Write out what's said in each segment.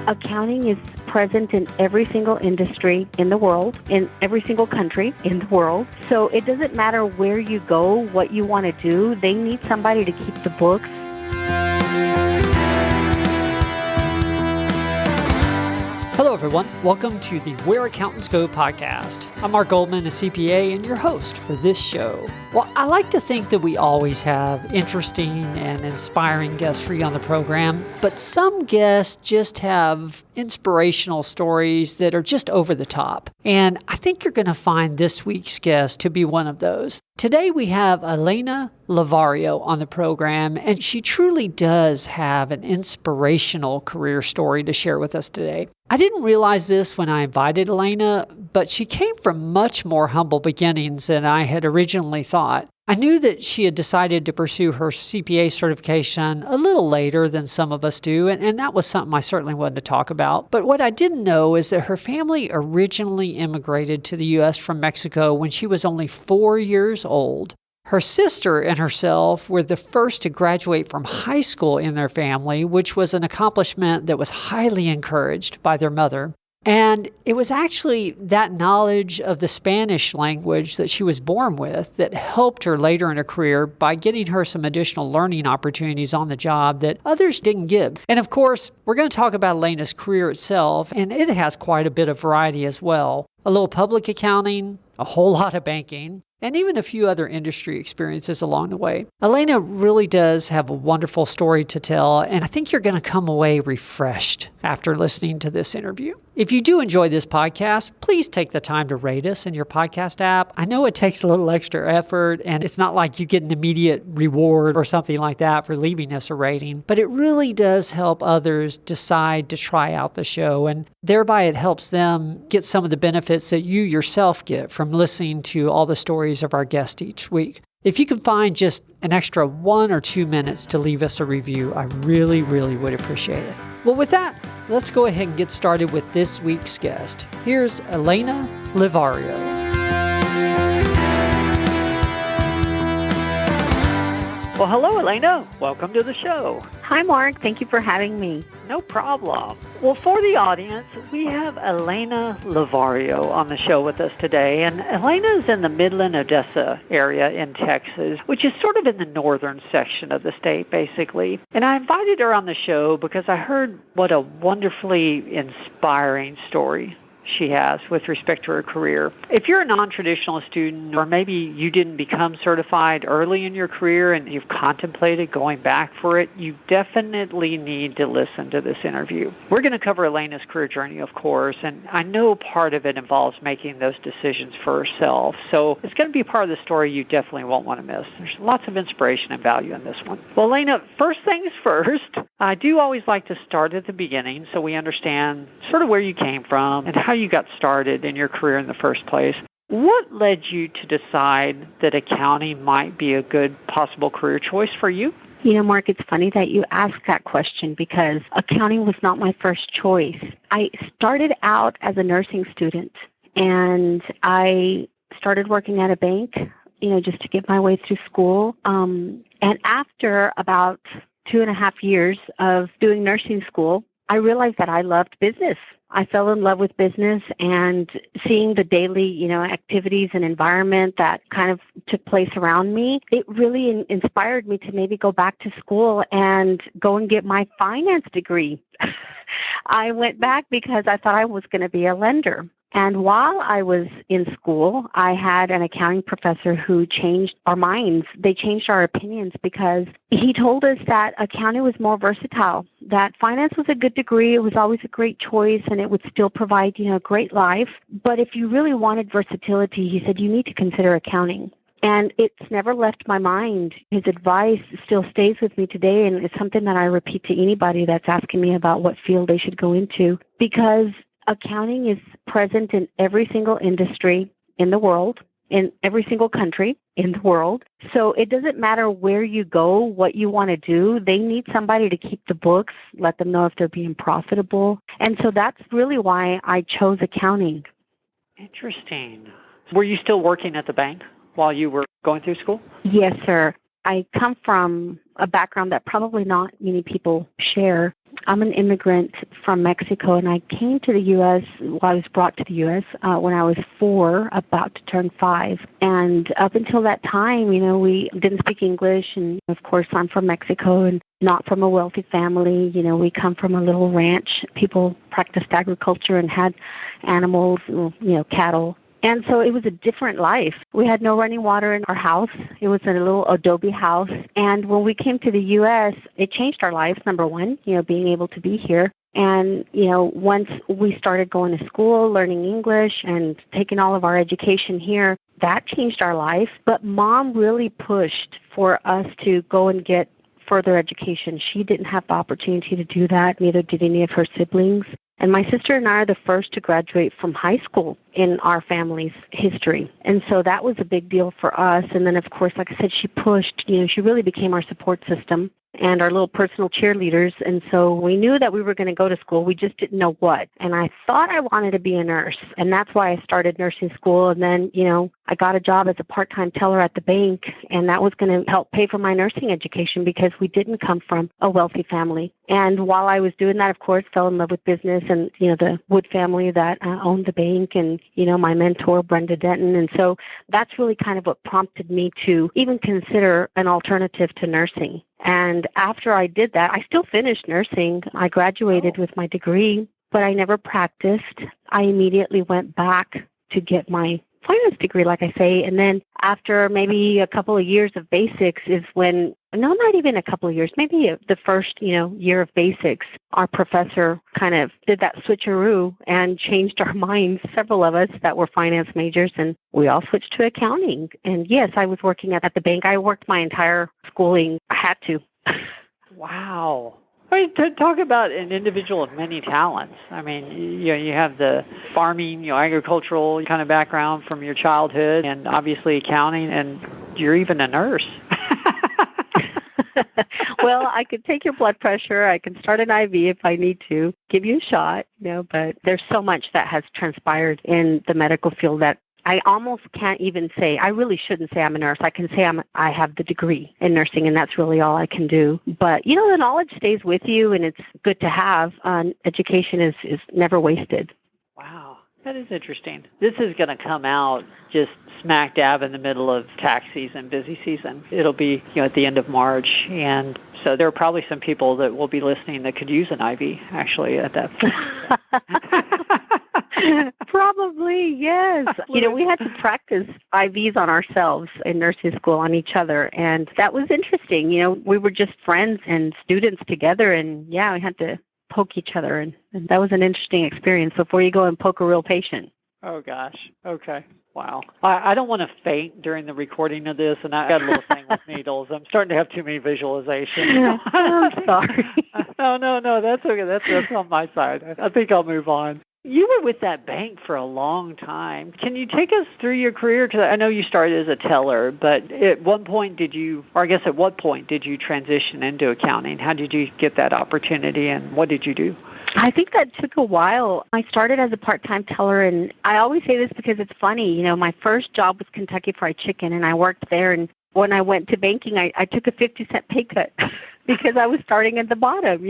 Accounting is present in every single industry in the world, in every single country in the world. So it doesn't matter where you go, what you want to do. They need somebody to keep the books. Hello, everyone. Welcome to the Where Accountants Go podcast. I'm Mark Goldman, a CPA, and your host for this show. Well, I like to think that we always have interesting and inspiring guests for you on the program, but some guests just have inspirational stories that are just over the top. And I think you're going to find this week's guest to be one of those. Today we have Elena Levario on the program, and she truly does have an inspirational career story to share with us today. I didn't realize this when I invited Elena, but she came from much more humble beginnings than I had originally thought. I knew that she had decided to pursue her CPA certification a little later than some of us do, and that was something I certainly wanted to talk about. But what I didn't know is that her family originally immigrated to the U.S. from Mexico when she was only 4 years old. Her sister and herself were the first to graduate from high school in their family, which was an accomplishment that was highly encouraged by their mother. And it was actually that knowledge of the Spanish language that she was born with that helped her later in her career by getting her some additional learning opportunities on the job that others didn't give. And of course, we're going to talk about Elena's career itself, and it has quite a bit of variety as well. A little public accounting, a whole lot of banking, and even a few other industry experiences along the way. Elena really does have a wonderful story to tell, and I think you're going to come away refreshed after listening to this interview. If you do enjoy this podcast, please take the time to rate us in your podcast app. I know it takes a little extra effort, and it's not like you get an immediate reward or something like that for leaving us a rating, but it really does help others decide to try out the show, and thereby it helps them get some of the benefits that you yourself get from listening to all the stories of our guests each week. If you can find just an extra 1 or 2 minutes to leave us a review, I really would appreciate it. Well, with that, let's go ahead and get started with this week's guest. Here's Elena Levario. Well, hello, Elena. Welcome to the show. Hi, Mark. Thank you for having me. No problem. Well, for the audience, we have Elena Levario on the show with us today. And Elena is in the Midland, Odessa area in Texas, which is sort of in the northern section of the state, basically. And I invited her on the show because I heard what a wonderfully inspiring story she has with respect to her career. If you're a non-traditional student, or maybe you didn't become certified early in your career and you've contemplated going back for it, you definitely need to listen to this interview. We're going to cover Elena's career journey, of course, and I know part of it involves making those decisions for herself. So it's going to be part of the story you definitely won't want to miss. There's lots of inspiration and value in this one. Well, Elena, first things first, I do always like to start at the beginning so we understand sort of where you came from and how you got started in your career in the first place. What led you to decide that accounting might be a good possible career choice for you? You know, Mark, it's funny that you asked that question because accounting was not my first choice. I started out as a nursing student, and I started working at a bank, just to get my way through school. And after about 2.5 years of doing nursing school, I realized that I loved business. I fell in love with business, and seeing the daily, activities and environment that kind of took place around me, it really inspired me to maybe go back to school and go and get my finance degree. I went back because I thought I was going to be a lender. And while I was in school, I had an accounting professor who changed our minds. They changed our opinions because he told us that accounting was more versatile, that finance was a good degree, it was always a great choice, and it would still provide, a great life. But if you really wanted versatility, he said, you need to consider accounting. And it's never left my mind. His advice still stays with me today, and it's something that I repeat to anybody that's asking me about what field they should go into, because accounting is present in every single industry in the world, in every single country in the world. So it doesn't matter where you go, what you want to do. They need somebody to keep the books, let them know if they're being profitable. And so that's really why I chose accounting. Interesting. Were you still working at the bank while you were going through school? Yes, sir. I come from a background that probably not many people share. I'm an immigrant from Mexico, and I came to the U.S. I was brought to the U.S. When I was 4, about to turn 5. And up until that time, we didn't speak English. And, of course, I'm from Mexico and not from a wealthy family. We come from a little ranch. People practiced agriculture and had animals, cattle. And so it was a different life. We had no running water in our house. It was a little adobe house. And when we came to the U.S., it changed our lives, number one, being able to be here. And, once we started going to school, learning English and taking all of our education here, that changed our life. But Mom really pushed for us to go and get further education. She didn't have the opportunity to do that. Neither did any of her siblings. And my sister and I are the first to graduate from high school in our family's history. And so that was a big deal for us. And then, of course, like I said, she pushed, she really became our support system and our little personal cheerleaders. And so we knew that we were going to go to school. We just didn't know what. And I thought I wanted to be a nurse. And that's why I started nursing school. And then, I got a job as a part-time teller at the bank. And that was going to help pay for my nursing education because we didn't come from a wealthy family. And while I was doing that, of course, fell in love with business and, the Wood family that owned the bank and, my mentor, Brenda Denton. And so that's really kind of what prompted me to even consider an alternative to nursing. And after I did that, I still finished nursing. I graduated with my degree, but I never practiced. I immediately went back to get my finance degree, like I say. And then after maybe a couple of years of basics is when, no, not even a couple of years, maybe the first, year of basics, our professor kind of did that switcheroo and changed our minds, several of us that were finance majors, and we all switched to accounting. And yes, I was working at the bank. I worked my entire schooling. I had to. Wow. I mean, talk about an individual of many talents. I mean, you have the farming, agricultural kind of background from your childhood, and obviously accounting, and you're even a nurse. Well, I could take your blood pressure. I can start an IV if I need to, give you a shot, but there's so much that has transpired in the medical field that I almost can't even say. I really shouldn't say I'm a nurse. I can say I have the degree in nursing, and that's really all I can do. But, the knowledge stays with you, and it's good to have. Education is never wasted. Wow. That is interesting. This is going to come out just smack dab in the middle of tax season, busy season. It'll be, at the end of March. And so there are probably some people that will be listening that could use an IV, actually, at that point. Probably, yes. We had to practice IVs on ourselves in nursing school on each other, and that was interesting. We were just friends and students together, and, we had to poke each other, and that was an interesting experience before you go and poke a real patient. Oh, gosh. Okay. Wow. I don't want to faint during the recording of this, and I got a little thing with needles. I'm starting to have too many visualizations. I'm sorry. No, that's okay. That's on my side. I think I'll move on. You were with that bank for a long time. Can you take us through your career? Because I know you started as a teller, but at what point did you transition into accounting? How did you get that opportunity, and what did you do? I think that took a while. I started as a part-time teller, and I always say this because it's funny. My first job was Kentucky Fried Chicken, and I worked there, and when I went to banking, I took a 50-cent pay cut because I was starting at the bottom,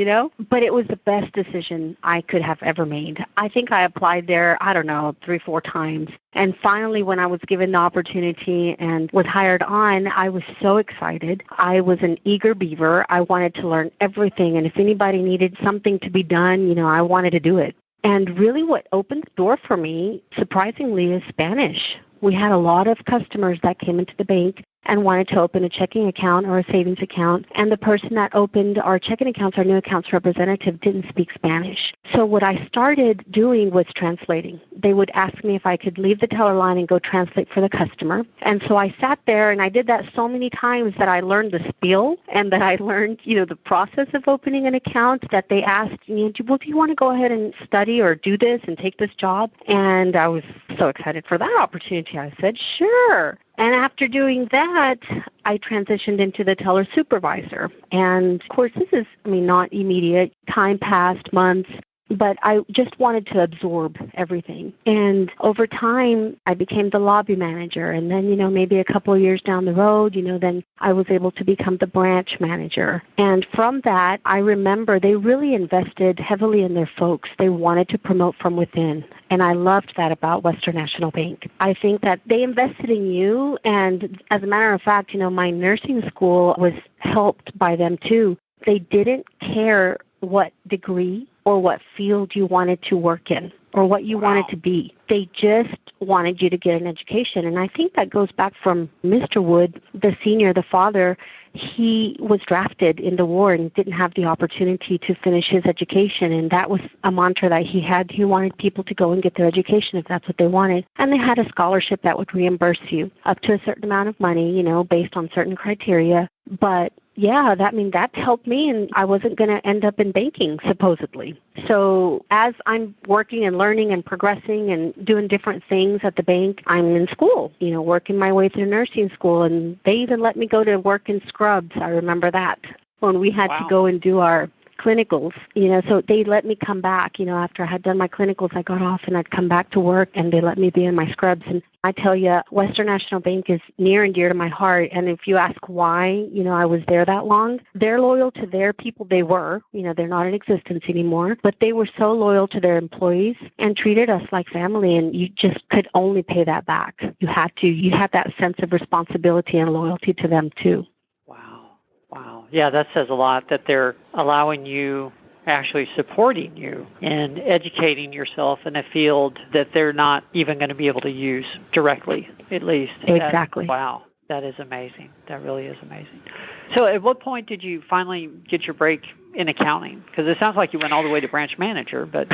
But it was the best decision I could have ever made. I think I applied there, 3-4 times. And finally, when I was given the opportunity and was hired on, I was so excited. I was an eager beaver. I wanted to learn everything. And if anybody needed something to be done, I wanted to do it. And really what opened the door for me, surprisingly, is Spanish. We had a lot of customers that came into the bank and wanted to open a checking account or a savings account. And the person that opened our checking accounts, our new accounts representative, didn't speak Spanish. So what I started doing was translating. They would ask me if I could leave the teller line and go translate for the customer. And so I sat there and I did that so many times that I learned the spiel and that I learned, the process of opening an account, that they asked me, well, do you want to go ahead and study or do this and take this job? And I was so excited for that opportunity. I said, sure. And after doing that, I transitioned into the teller supervisor. And, of course, this is, not immediate. Time passed, months, but I just wanted to absorb everything. And over time, I became the lobby manager. And then, maybe a couple of years down the road, then I was able to become the branch manager. And from that, I remember they really invested heavily in their folks. They wanted to promote from within. And I loved that about Western National Bank. I think that they invested in you. And as a matter of fact, my nursing school was helped by them too. They didn't care what degree or what field you wanted to work in or what you wanted to be. They just wanted you to get an education. And I think that goes back from Mr. Wood, the senior, the father. He was drafted in the war and didn't have the opportunity to finish his education. And that was a mantra that he had. He wanted people to go and get their education if that's what they wanted. And they had a scholarship that would reimburse you up to a certain amount of money, based on certain criteria. But yeah, that helped me, and I wasn't going to end up in banking, supposedly. So as I'm working and learning and progressing and doing different things at the bank, I'm in school, working my way through nursing school, and they even let me go to work in scrubs. I remember that when we had to go and do our clinicals, so they let me come back, after I had done my clinicals, I got off and I'd come back to work and they let me be in my scrubs. And I tell you, Western National Bank is near and dear to my heart. And if you ask why, I was there that long, they're loyal to their people. They were, they're not in existence anymore, but they were so loyal to their employees and treated us like family. And you just could only pay that back. You had that sense of responsibility and loyalty to them too. Wow. Yeah, that says a lot that they're allowing you, actually supporting you in educating yourself in a field that they're not even going to be able to use directly, at least. Exactly. Wow. That is amazing. That really is amazing. So at what point did you finally get your break in accounting? Because it sounds like you went all the way to branch manager, but...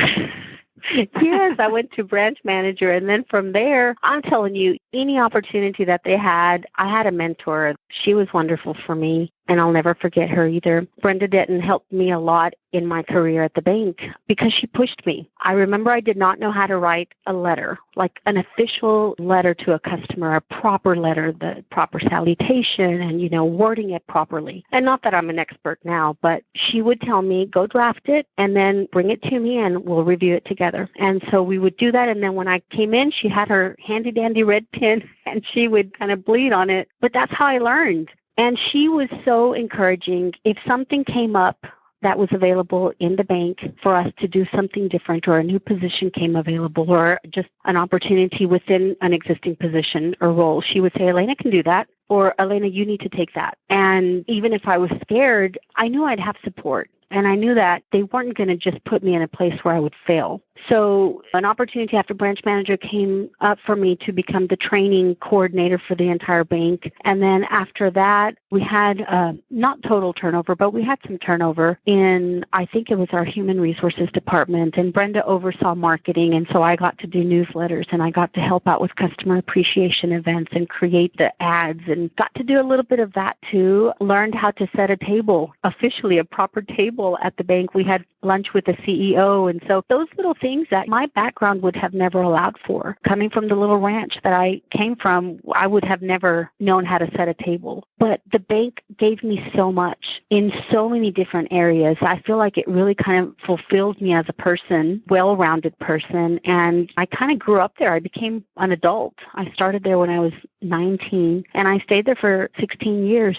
Yes, I went to branch manager, and then from there, I'm telling you, any opportunity that they had, I had a mentor. She was wonderful for me, and I'll never forget her either. Brenda Denton helped me a lot in my career at the bank because she pushed me. I remember I did not know how to write a letter, like an official letter to a customer, a proper letter, the proper salutation, and, wording it properly. And not that I'm an expert now, but she would tell me, go draft it, and then bring it to me, and we'll review it together. And so we would do that, and then when I came in, she had her handy-dandy red pen, and she would kind of bleed on it. But that's how I learned. And she was so encouraging. If something came up that was available in the bank for us to do something different, or a new position came available, or just an opportunity within an existing position or role, she would say, Elena can do that, or Elena, you need to take that. And even if I was scared, I knew I'd have support. And I knew that they weren't going to just put me in a place where I would fail. So an opportunity after branch manager came up for me to become the training coordinator for the entire bank. And then after that, we had not total turnover, but we had some turnover in, I think it was our human resources department. And Brenda oversaw marketing. And so I got to do newsletters, and I got to help out with customer appreciation events and create the ads, and got to do a little bit of that too. Learned how to set a table, officially a proper table at the bank. We had lunch with the CEO. And so those little things that my background would have never allowed for. Coming from the little ranch that I came from, I would have never known how to set a table. But the bank gave me so much in so many different areas. I feel like it really kind of fulfilled me as a person, well-rounded person. And I kind of grew up there. I became an adult. I started there when I was 19, and I stayed there for 16 years.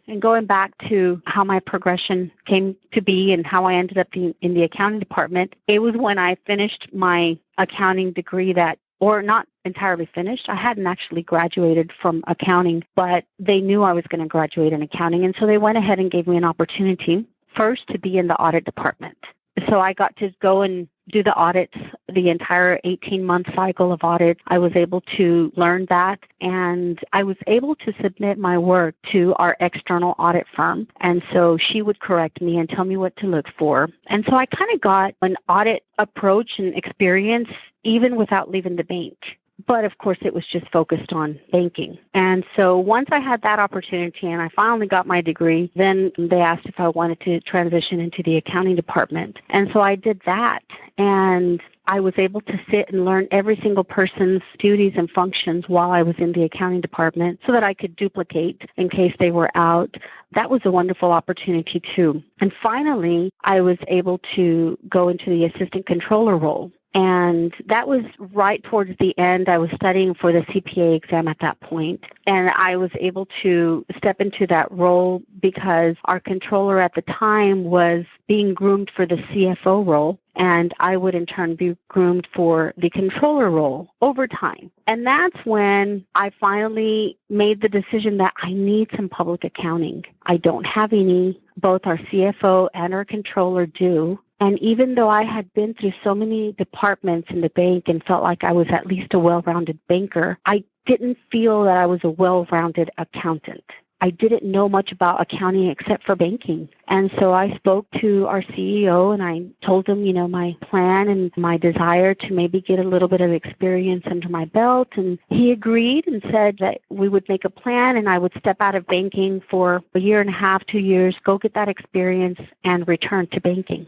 And going back to how my progression came to be and how I ended up in the accounting department, it was when I finished my accounting degree or not entirely finished. I hadn't actually graduated from accounting, but they knew I was going to graduate in accounting. And so they went ahead and gave me an opportunity first to be in the audit department. So I got to go and do the audits, the entire 18-month cycle of audits. I was able to learn that, and I was able to submit my work to our external audit firm. And so she would correct me and tell me what to look for. And so I kind of got an audit approach and experience even without leaving the bank. But, of course, it was just focused on banking. And so once I had that opportunity and I finally got my degree, then they asked if I wanted to transition into the accounting department. And so I did that. And I was able to sit and learn every single person's duties and functions while I was in the accounting department so that I could duplicate in case they were out. That was a wonderful opportunity too. And finally, I was able to go into the assistant controller role. And that was right towards the end. I was studying for the CPA exam at that point, and I was able to step into that role because our controller at the time was being groomed for the CFO role, and I would in turn be groomed for the controller role over time. And that's when I finally made the decision that I need some public accounting. I don't have any. Both our CFO and our controller do. And even though I had been through so many departments in the bank and felt like I was at least a well-rounded banker, I didn't feel that I was a well-rounded accountant. I didn't know much about accounting except for banking. And so I spoke to our CEO and I told him, my plan and my desire to maybe get a little bit of experience under my belt. And he agreed and said that we would make a plan and I would step out of banking for a year and a half, 2 years, go get that experience and return to banking.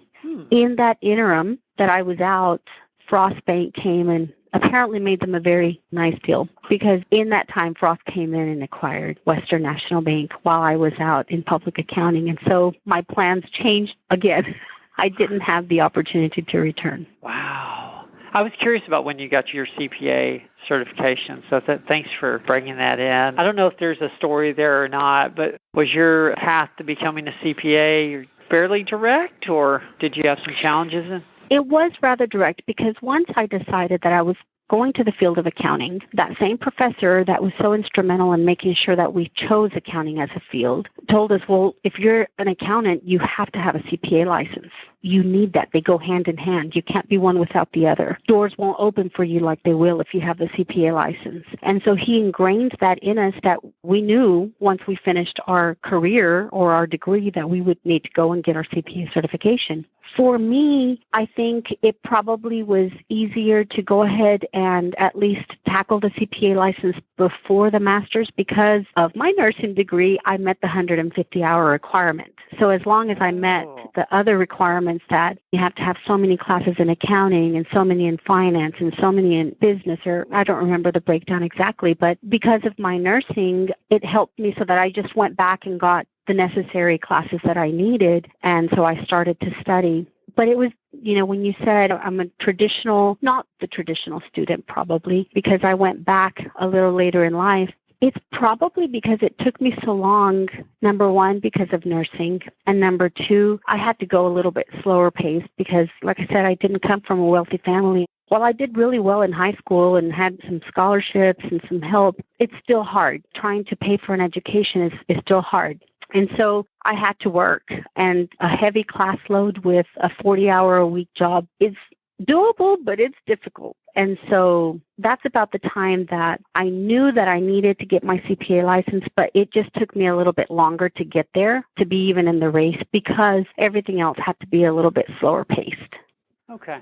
In that interim that I was out, Frost Bank came and apparently made them a very nice deal because in that time Frost came in and acquired Western National Bank while I was out in public accounting. And so my plans changed again. I didn't have the opportunity to return. Wow. I was curious about when you got your CPA certification, so thanks for bringing that in. I don't know if there's a story there or not, but was your path to becoming a CPA fairly direct, or did you have some challenges? It was rather direct because once I decided that I was going to the field of accounting, that same professor that was so instrumental in making sure that we chose accounting as a field told us, well, if you're an accountant, you have to have a CPA license. You need that. They go hand in hand. You can't be one without the other. Doors won't open for you like they will if you have the CPA license. And so he ingrained that in us that we knew once we finished our career or our degree that we would need to go and get our CPA certification. For me, I think it probably was easier to go ahead and at least tackle the CPA license before the master's because of my nursing degree, I met the 150-hour requirement. So as long as I met the other requirements that you have to have so many classes in accounting and so many in finance and so many in business, or I don't remember the breakdown exactly, but because of my nursing, it helped me so that I just went back and got the necessary classes that I needed, and so I started to study. But it was, when you said I'm a traditional, not the traditional student probably, because I went back a little later in life, it's probably because it took me so long, number one, because of nursing, and number two, I had to go a little bit slower pace because, like I said, I didn't come from a wealthy family. While I did really well in high school and had some scholarships and some help, it's still hard. Trying to pay for an education is still hard. And so I had to work, and a heavy class load with a 40-hour-a-week job is doable, but it's difficult. And so that's about the time that I knew that I needed to get my CPA license, but it just took me a little bit longer to get there, to be even in the race, because everything else had to be a little bit slower paced. Okay.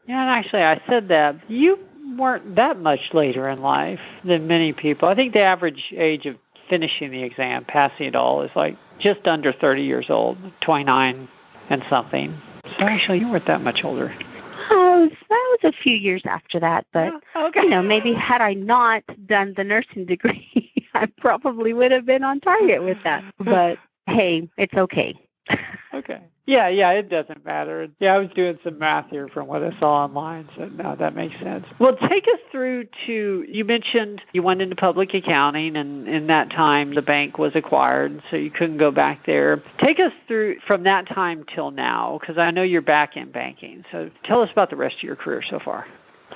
Yeah, and actually I said that. You weren't that much later in life than many people. I think the average age of finishing the exam, passing it all, is like just under 30 years old, 29 and something. So actually you weren't that much older. That was a few years after that, but okay. Maybe had I not done the nursing degree, I probably would have been on target with that. But hey, it's okay. Okay. Yeah, it doesn't matter. Yeah, I was doing some math here from what I saw online, so no, that makes sense. Well, take us through to, you mentioned you went into public accounting, and in that time the bank was acquired, so you couldn't go back there. Take us through from that time till now, because I know you're back in banking. So tell us about the rest of your career so far.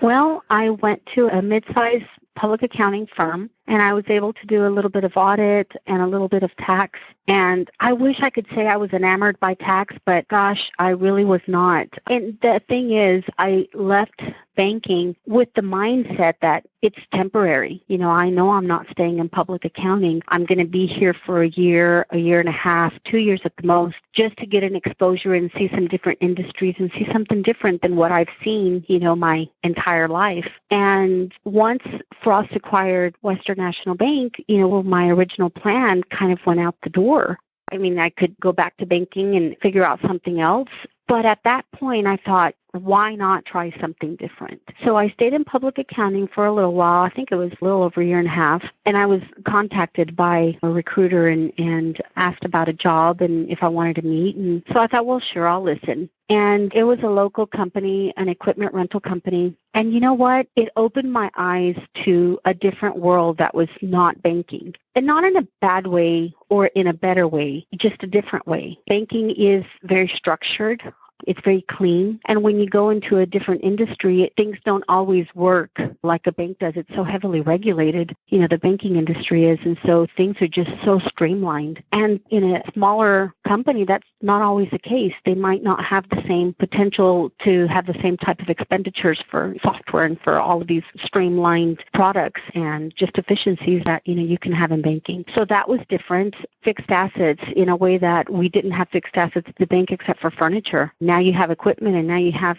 Well, I went to a mid-sized public accounting firm, and I was able to do a little bit of audit and a little bit of tax. And I wish I could say I was enamored by tax, but gosh, I really was not. And the thing is, I left banking with the mindset that it's temporary. I know I'm not staying in public accounting. I'm going to be here for a year and a half, 2 years at the most, just to get an exposure and see some different industries and see something different than what I've seen, my entire life. And once Frost acquired Western National Bank, my original plan kind of went out the door. I mean, I could go back to banking and figure out something else. But at that point, I thought, why not try something different? So I stayed in public accounting for a little while. I think it was a little over a year and a half. And I was contacted by a recruiter and asked about a job and if I wanted to meet. And so I thought, well, sure, I'll listen. And it was a local company, an equipment rental company. And you know what? It opened my eyes to a different world that was not banking. And not in a bad way or in a better way, just a different way. Banking is very structured. It's very clean. And when you go into a different industry, things don't always work like a bank does. It's so heavily regulated, the banking industry is. And so things are just so streamlined. And in a smaller company, that's not always the case. They might not have the same potential to have the same type of expenditures for software and for all of these streamlined products and just efficiencies that, you can have in banking. So that was different. Fixed assets in a way that we didn't have fixed assets at the bank except for furniture. Now you have equipment and now you have,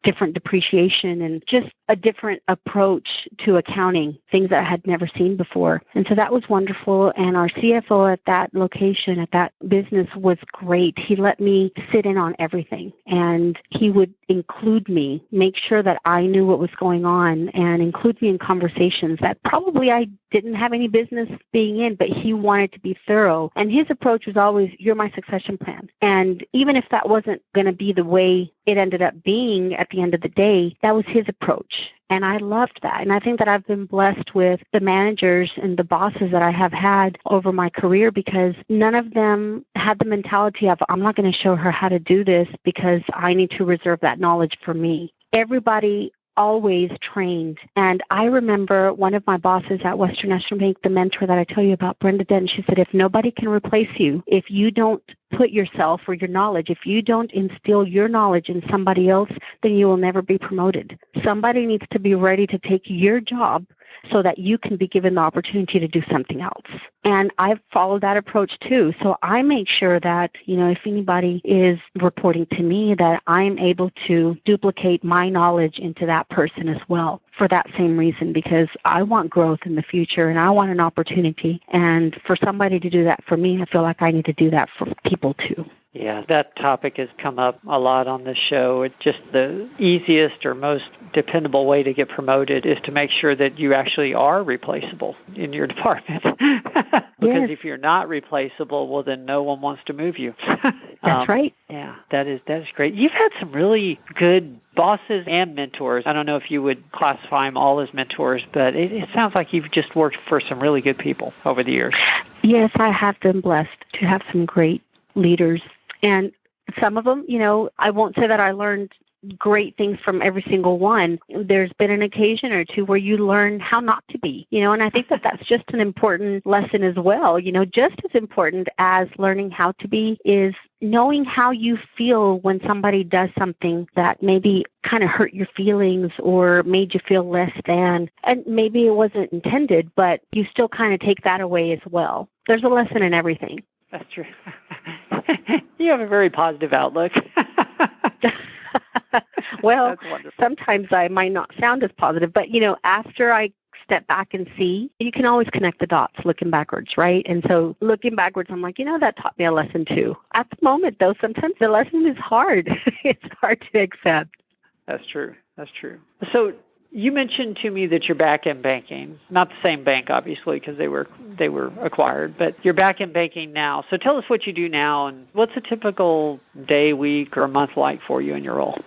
different depreciation and just a different approach to accounting, things that I had never seen before. And so that was wonderful. And our CFO at that location, at that business was great. He let me sit in on everything and he would include me, make sure that I knew what was going on and include me in conversations that probably I didn't have any business being in, but he wanted to be thorough. And his approach was always, you're my succession plan. And even if that wasn't going to be the way it ended up being at the end of the day, that was his approach. And I loved that. And I think that I've been blessed with the managers and the bosses that I have had over my career because none of them had the mentality of, I'm not going to show her how to do this because I need to reserve that knowledge for me. Everybody always trained. And I remember one of my bosses at Western National Bank, the mentor that I tell you about, Brenda Dent, she said, if nobody can replace you, if you don't put yourself or your knowledge, if you don't instill your knowledge in somebody else, then you will never be promoted. Somebody needs to be ready to take your job so that you can be given the opportunity to do something else. And I've followed that approach too. So I make sure that, if anybody is reporting to me, that I'm able to duplicate my knowledge into that person as well for that same reason, because I want growth in the future and I want an opportunity. And for somebody to do that for me, I feel like I need to do that for people too. Yeah, that topic has come up a lot on this show. It's just the easiest or most dependable way to get promoted is to make sure that you actually are replaceable in your department. Because if you're not replaceable, well, then no one wants to move you. That's right. Yeah, that is great. You've had some really good bosses and mentors. I don't know if you would classify them all as mentors, but it sounds like you've just worked for some really good people over the years. Yes, I have been blessed to have some great leaders. And some of them, I won't say that I learned great things from every single one. There's been an occasion or two where you learn how not to be, and I think that that's just an important lesson as well. Just as important as learning how to be is knowing how you feel when somebody does something that maybe kind of hurt your feelings or made you feel less than. And maybe it wasn't intended, but you still kind of take that away as well. There's a lesson in everything. That's true. You have a very positive outlook. Well, sometimes I might not sound as positive, but, after I step back and see, you can always connect the dots looking backwards, right? And so looking backwards, I'm like, that taught me a lesson too. At the moment, though, sometimes the lesson is hard. It's hard to accept. That's true. So you mentioned to me that you're back in banking, not the same bank, obviously, because they were acquired, but you're back in banking now. So tell us what you do now and what's a typical day, week, or month like for you in your role?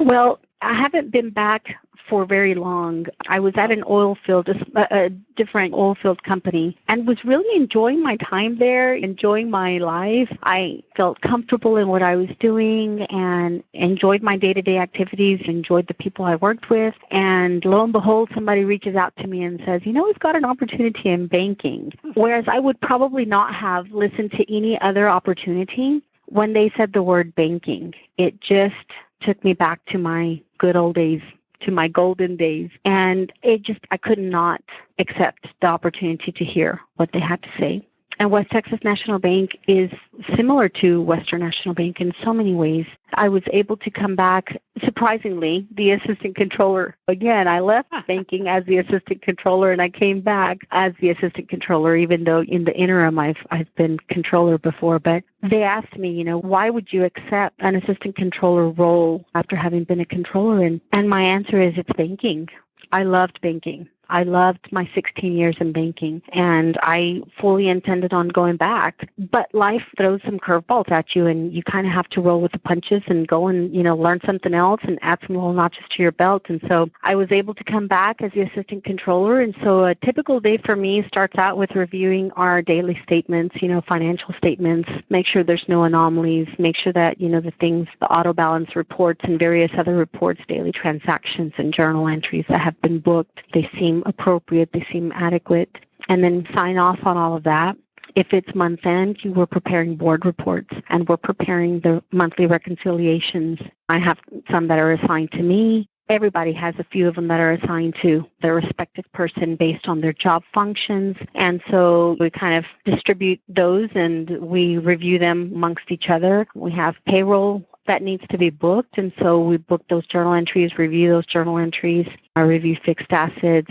Well, I haven't been back for very long. I was at an oil field, a different oil field company, and was really enjoying my time there, enjoying my life. I felt comfortable in what I was doing and enjoyed my day-to-day activities, enjoyed the people I worked with. And lo and behold, somebody reaches out to me and says, we've got an opportunity in banking. Whereas I would probably not have listened to any other opportunity. When they said the word banking, it just took me back to my good old days, to my golden days. And I could not accept the opportunity to hear what they had to say. And West Texas National Bank is similar to Western National Bank in so many ways. I was able to come back, surprisingly, the assistant controller. Again, I left banking as the assistant controller, and I came back as the assistant controller, even though in the interim I've been controller before. But they asked me, why would you accept an assistant controller role after having been a controller? And my answer is it's banking. I loved banking. I loved my 16 years in banking, and I fully intended on going back. But life throws some curveballs at you, and you kind of have to roll with the punches and go and, learn something else and add some little notches to your belt. And so I was able to come back as the assistant controller. And so a typical day for me starts out with reviewing our daily statements, financial statements, make sure there's no anomalies, make sure that, the auto balance reports and various other reports, daily transactions and journal entries that have been booked, they seem appropriate, they seem adequate, and then sign off on all of that. If it's month end, we're preparing board reports and we're preparing the monthly reconciliations. I have some that are assigned to me. Everybody has a few of them that are assigned to their respective person based on their job functions. And so we kind of distribute those and we review them amongst each other. We have payroll that needs to be booked, and so we book those journal entries, review those journal entries. I review fixed assets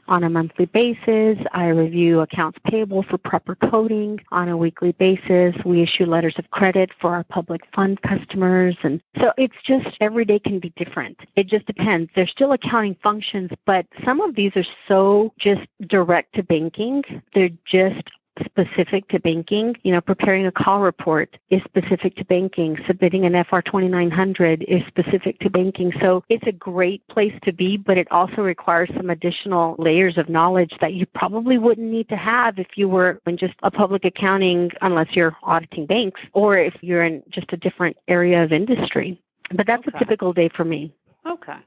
on a monthly basis. I review accounts payable for proper coding on a weekly basis. We issue letters of credit for our public fund customers. And so it's just every day can be different. It just depends. There's still accounting functions, but some of these are so just direct to banking. They're just specific to banking. Preparing a call report is specific to banking. Submitting an FR 2900 is specific to banking. So it's a great place to be, but it also requires some additional layers of knowledge that you probably wouldn't need to have if you were in just a public accounting, unless you're auditing banks, or if you're in just a different area of industry. But that's a typical day for me. Okay.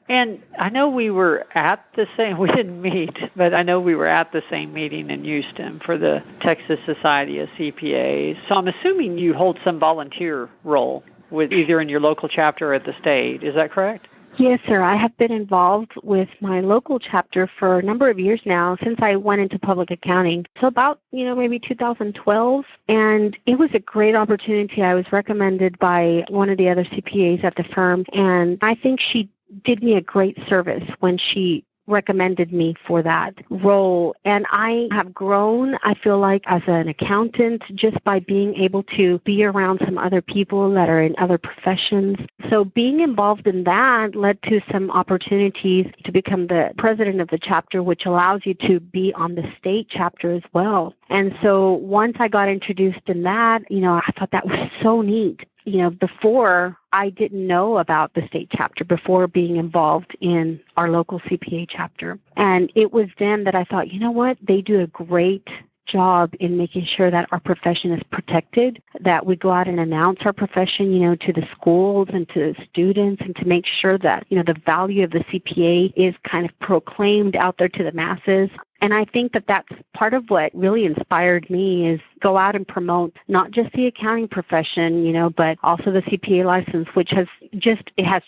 And I know we didn't meet, but I know we were at the same meeting in Houston for the Texas Society of CPAs. So I'm assuming you hold some volunteer role with either in your local chapter or at the state. Is that correct? Yes, sir. I have been involved with my local chapter for a number of years now, since I went into public accounting. So about, maybe 2012. And it was a great opportunity. I was recommended by one of the other CPAs at the firm, and I think she did me a great service when she recommended me for that role. And I have grown, I feel like, as an accountant just by being able to be around some other people that are in other professions. So being involved in that led to some opportunities to become the president of the chapter, which allows you to be on the state chapter as well. And so once I got introduced in that, I thought that was so neat. Before I didn't know about the state chapter, before being involved in our local CPA chapter. And it was then that I thought, they do a great job in making sure that our profession is protected, that we go out and announce our profession, to the schools and to the students, and to make sure that, the value of the CPA is kind of proclaimed out there to the masses. And I think that that's part of what really inspired me, is go out and promote not just the accounting profession, but also the CPA license, which has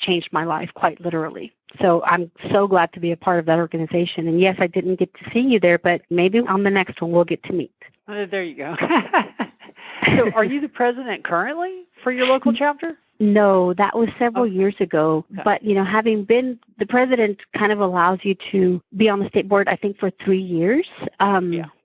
changed my life quite literally. So I'm so glad to be a part of that organization. And yes, I didn't get to see you there, but maybe on the next one we'll get to meet. There you go. So are you the president currently for your local chapter? No, that was several years ago. Okay. But, having been the president kind of allows you to be on the state board, I think, for 3 years.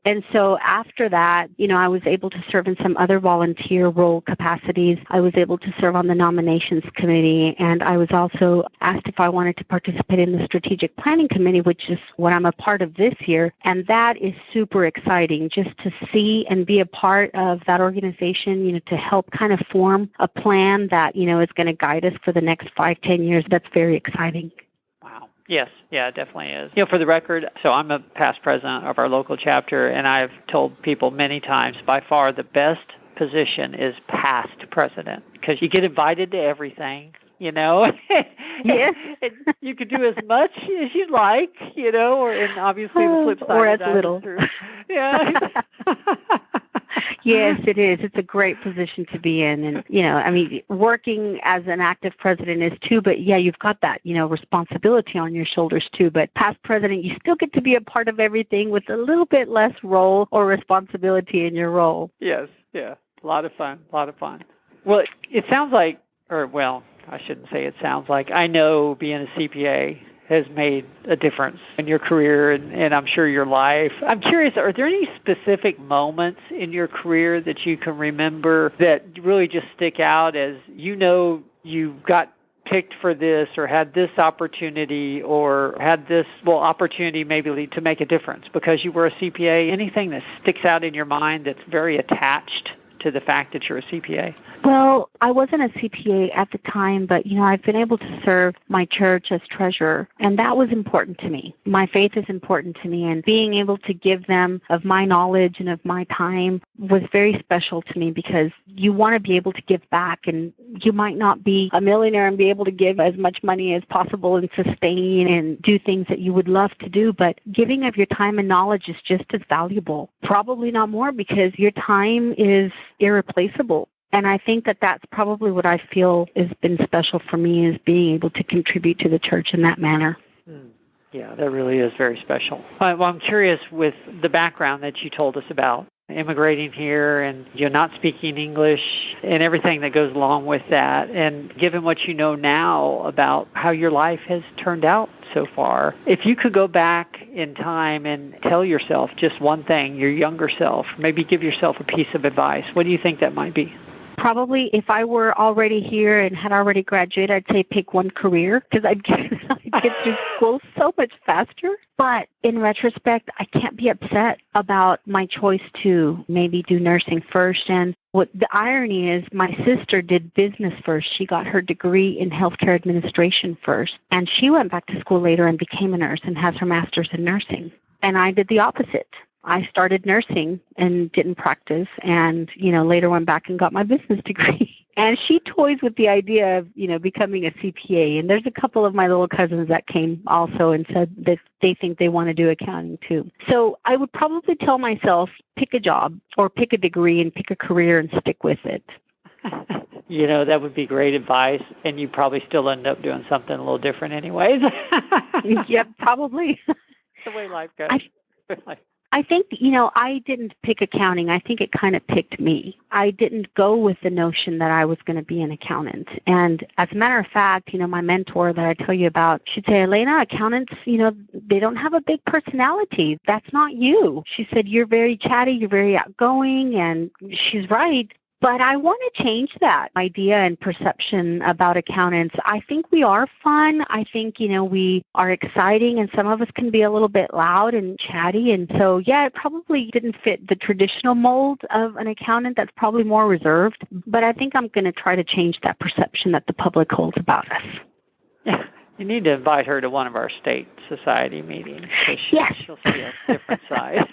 And so after that, I was able to serve in some other volunteer role capacities. I was able to serve on the nominations committee, and I was also asked if I wanted to participate in the strategic planning committee, which is what I'm a part of this year. And that is super exciting, just to see and be a part of that organization, to help kind of form a plan that, is going to guide us for the next 5-10 years. That's very exciting. Yes, yeah, it definitely is. For the record, so I'm a past president of our local chapter, and I've told people many times, by far the best position is past president, because you get invited to everything, Yes. And you can do as much as you like, and obviously the flip side or of as little. Yeah. Yes, it is. It's a great position to be in. And, working as an active president is too, but yeah, you've got that, responsibility on your shoulders too. But past president, you still get to be a part of everything with a little bit less role or responsibility in your role. Yes, yeah. A lot of fun. Well, it sounds like, I shouldn't say it sounds like, I know being a CPA has made a difference in your career and I'm sure your life. I'm curious, are there any specific moments in your career that you can remember that really just stick out as you got picked for this or had this opportunity or had this opportunity maybe to make a difference because you were a CPA? Anything that sticks out in your mind that's very attached to the fact that you're a CPA? Well, I wasn't a CPA at the time, but, I've been able to serve my church as treasurer, and that was important to me. My faith is important to me, and being able to give them of my knowledge and of my time was very special to me because you want to be able to give back, and you might not be a millionaire and be able to give as much money as possible and sustain and do things that you would love to do, but giving of your time and knowledge is just as valuable, probably not more because your time is irreplaceable. And I think that that's probably what I feel has been special for me is being able to contribute to the church in that manner. Yeah, that really is very special. Well, I'm curious with the background that you told us about, immigrating here and you're not speaking English and everything that goes along with that. And given what you know now about how your life has turned out so far, if you could go back in time and tell yourself just one thing, your younger self, maybe give yourself a piece of advice, what do you think that might be? Probably if I were already here and had already graduated, I'd say pick one career because I'd get through school so much faster. But in retrospect, I can't be upset about my choice to maybe do nursing first. And what the irony is, my sister did business first. She got her degree in healthcare administration first. And she went back to school later and became a nurse and has her master's in nursing. And I did the opposite. I started nursing and didn't practice and, later went back and got my business degree. And she toys with the idea of, becoming a CPA. And there's a couple of my little cousins that came also and said that they think they want to do accounting too. So I would probably tell myself, pick a job or pick a degree and pick a career and stick with it. That would be great advice, and you probably still end up doing something a little different anyways. Yep, probably. The way life goes. I think, I didn't pick accounting. I think it kind of picked me. I didn't go with the notion that I was going to be an accountant. And as a matter of fact, my mentor that I tell you about, she'd say, Elena, accountants, they don't have a big personality. That's not you. She said, you're very chatty, you're very outgoing, and she's right. But I want to change that idea and perception about accountants. I think we are fun. I think, we are exciting, and some of us can be a little bit loud and chatty. And so, yeah, it probably didn't fit the traditional mold of an accountant. That's probably more reserved. But I think I'm going to try to change that perception that the public holds about us. Yeah. You need to invite her to one of our state society meetings. So she'll see a different side.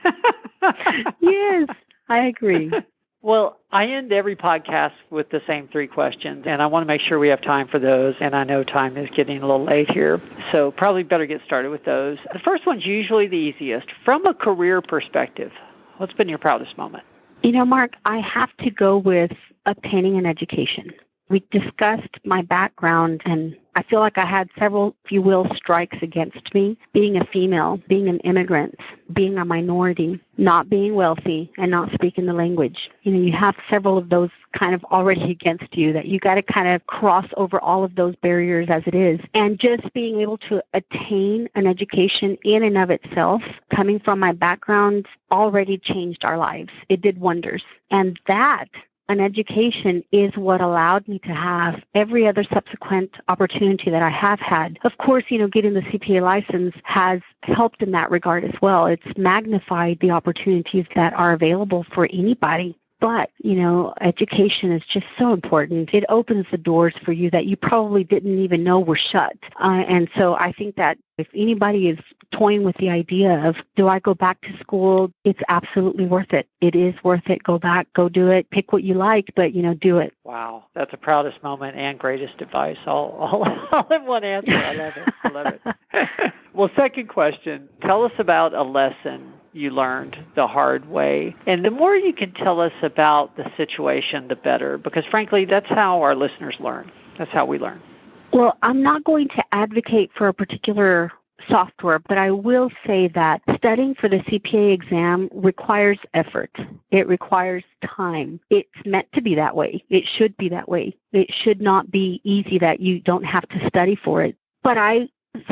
Yes, I agree. Well, I end every podcast with the same 3 questions, and I want to make sure we have time for those, and I know time is getting a little late here, so probably better get started with those. The first one's usually the easiest. From a career perspective, what's been your proudest moment? Mark, I have to go with obtaining an education. We discussed my background, and I feel like I had several, if you will, strikes against me. Being a female, being an immigrant, being a minority, not being wealthy, and not speaking the language. You have several of those kind of already against you that you got to kind of cross over all of those barriers as it is. And just being able to attain an education in and of itself, coming from my background, already changed our lives. It did wonders. And that an education is what allowed me to have every other subsequent opportunity that I have had. Of course, getting the CPA license has helped in that regard as well. It's magnified the opportunities that are available for anybody. But, education is just so important. It opens the doors for you that you probably didn't even know were shut. And so I think that if anybody is toying with the idea of, do I go back to school? It's absolutely worth it. It is worth it. Go back, go do it. Pick what you like, but, do it. Wow. That's the proudest moment and greatest advice all in one answer. I love it. Well, second question, tell us about a lesson you learned the hard way. And the more you can tell us about the situation, the better, because frankly, that's how our listeners learn. That's how we learn. Well, I'm not going to advocate for a particular software, but I will say that studying for the CPA exam requires effort. It requires time. It's meant to be that way. It should be that way. It should not be easy that you don't have to study for it. But I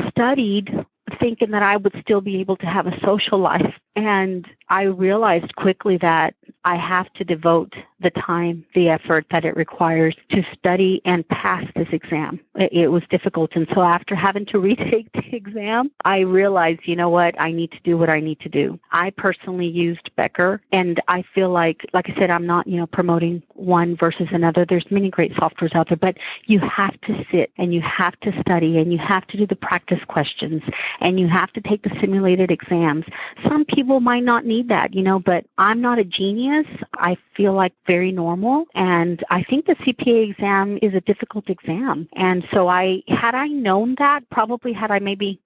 studied thinking that I would still be able to have a social life. And I realized quickly that I have to devote the time, the effort that it requires to study and pass this exam. It was difficult. And so after having to retake the exam, I realized, you know what, I need to do what I need to do. I personally used Becker, and I feel like I said, I'm not, promoting one versus another. There's many great softwares out there, but you have to sit and you have to study and you have to do the practice questions and you have to take the simulated exams. Some people might not need that, but I'm not a genius. I feel like very normal, and I think the CPA exam is a difficult exam. And so had I known that, probably had I maybe,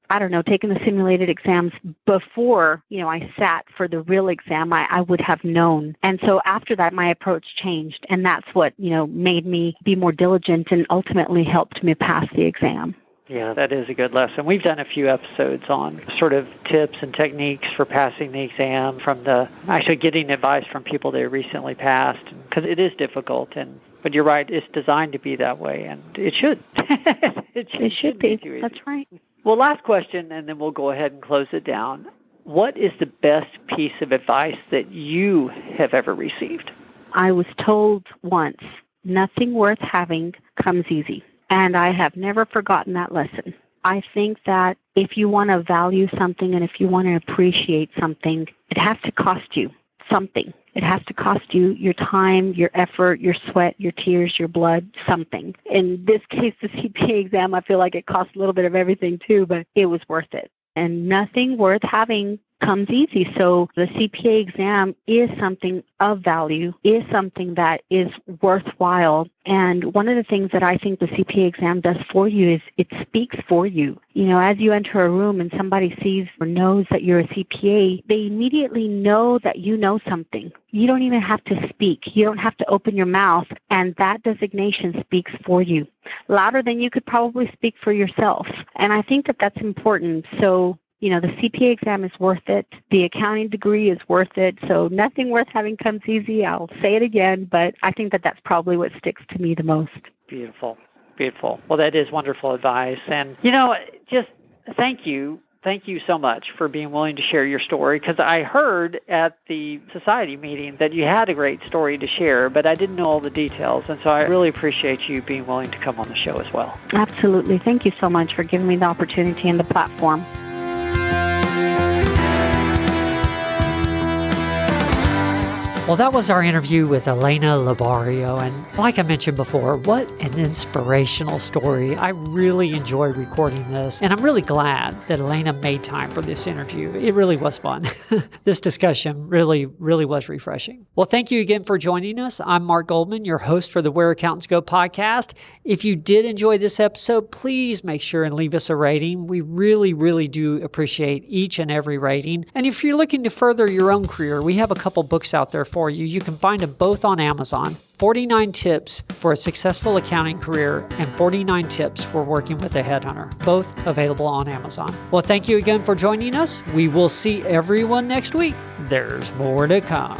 taken the simulated exams before, I sat for the real exam, I would have known. And so after that, my approach changed, and that's what, made me be more diligent and ultimately helped me pass the exam. Yeah, that is a good lesson. We've done a few episodes on sort of tips and techniques for passing the exam, from actually getting advice from people that recently passed, because it is difficult. But you're right, it's designed to be that way, and it should. it should be. That's right. Well, last question, and then we'll go ahead and close it down. What is the best piece of advice that you have ever received? I was told once, nothing worth having comes easy. And I have never forgotten that lesson. I think that if you want to value something and if you want to appreciate something, it has to cost you something. It has to cost you your time, your effort, your sweat, your tears, your blood, something. In this case, the CPA exam, I feel like it cost a little bit of everything too, but it was worth it. And nothing worth having comes easy. So the CPA exam is something of value, is something that is worthwhile. And one of the things that I think the CPA exam does for you is it speaks for you. As you enter a room and somebody sees or knows that you're a CPA, they immediately know that you know something. You don't even have to speak. You don't have to open your mouth, and that designation speaks for you, louder than you could probably speak for yourself. And I think that that's important. So the CPA exam is worth it. The accounting degree is worth it. So nothing worth having comes easy. I'll say it again, but I think that that's probably what sticks to me the most. Beautiful. Beautiful. Well, that is wonderful advice. And, just thank you. Thank you so much for being willing to share your story, because I heard at the society meeting that you had a great story to share, but I didn't know all the details. And so I really appreciate you being willing to come on the show as well. Absolutely. Thank you so much for giving me the opportunity and the platform. Well, that was our interview with Elena Levario, and like I mentioned before, what an inspirational story. I really enjoyed recording this, and I'm really glad that Elena made time for this interview. It really was fun. This discussion really was refreshing. Well, thank you again for joining us. I'm Mark Goldman, your host for the Where Accountants Go podcast. If you did enjoy this episode, please make sure and leave us a rating. We really do appreciate each and every rating. And if you're looking to further your own career, we have a couple books out there for you. You can find them both on Amazon. 49 Tips for a Successful Accounting Career and 49 Tips for Working with a Headhunter. Both available on Amazon. Well, thank you again for joining us. We will see everyone next week. There's more to come.